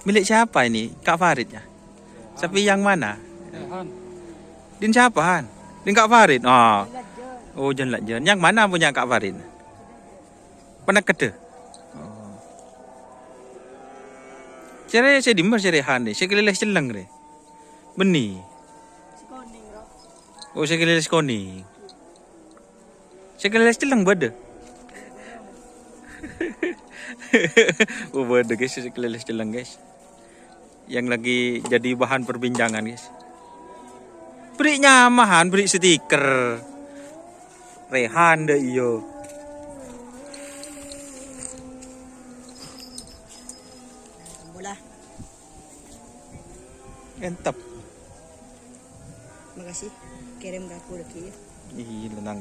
Milik siapa ini? Kak Farid ya? Sapi yang mana? Han. Din siapa Han? Din Kak Farid. Oh, Jan Jan. Yang mana punya Kak Farid? Pernah kede? Oh. Cere saya dimmer cere Han ni. Saya keleleh celeng re. Beni. Oh, saya keleleh skoni. Saya keleleh celeng bade. Oh, bade guys, saya keleleh celeng guys. Yang lagi jadi bahan perbincangan guys. Beri nyamahan, beri stiker. Rehan deh iyo. Bola. Entep. Makasih. Kirim ke aku lagi ya. Ih, tenang.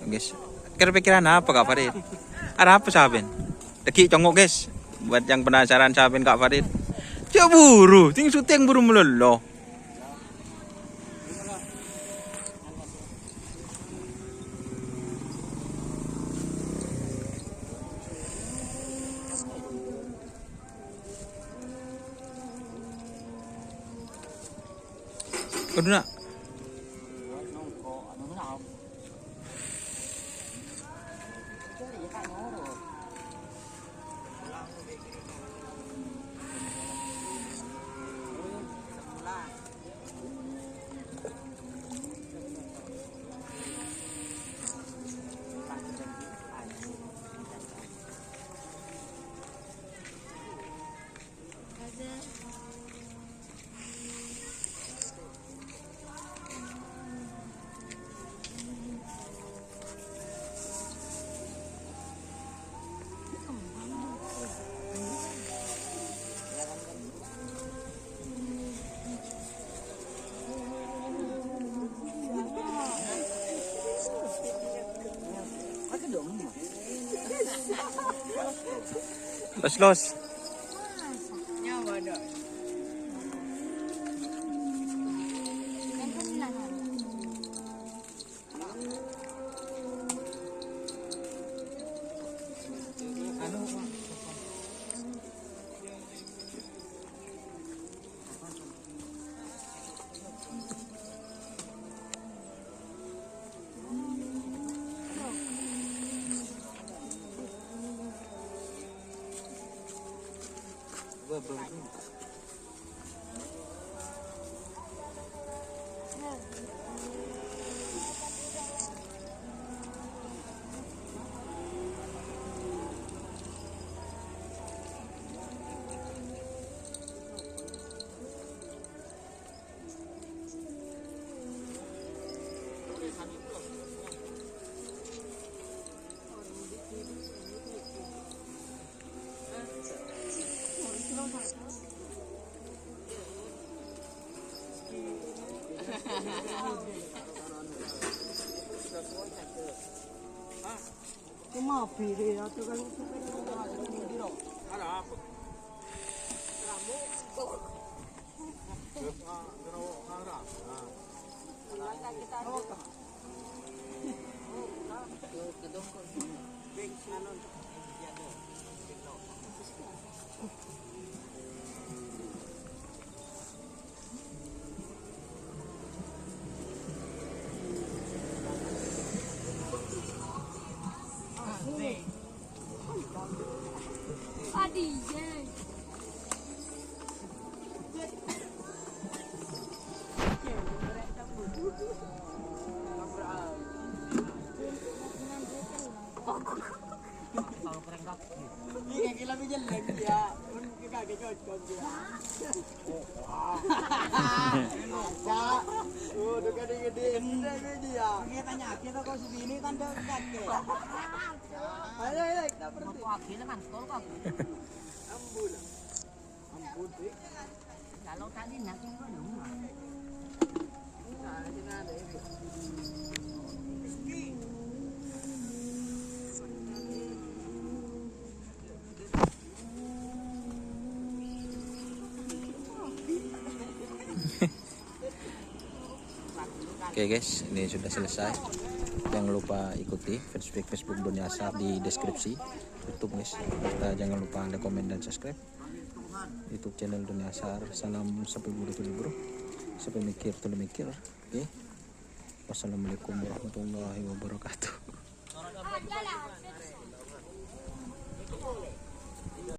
Guys, kira-pikiran apa Kak Farid? Ada apa Sabin? Deki congok guys. Buat yang penasaran Sabin Kak Farid. Ya buru, ting syuting buru melolo. Aduh nak. Los. Nyawa dah. Cuma pilih atau kalau ada apa? Kalau tadi nak tunggu dulu. Oke guys, ini sudah selesai. Jangan lupa ikuti Facebook Dunia Asar di deskripsi YouTube guys. Kita jangan lupa like, komen, dan subscribe YouTube channel Dunia Asar. Salam sampai buru bro. Sampai mikir tuh mikir. Oke. Wassalamualaikum warahmatullahi wabarakatuh.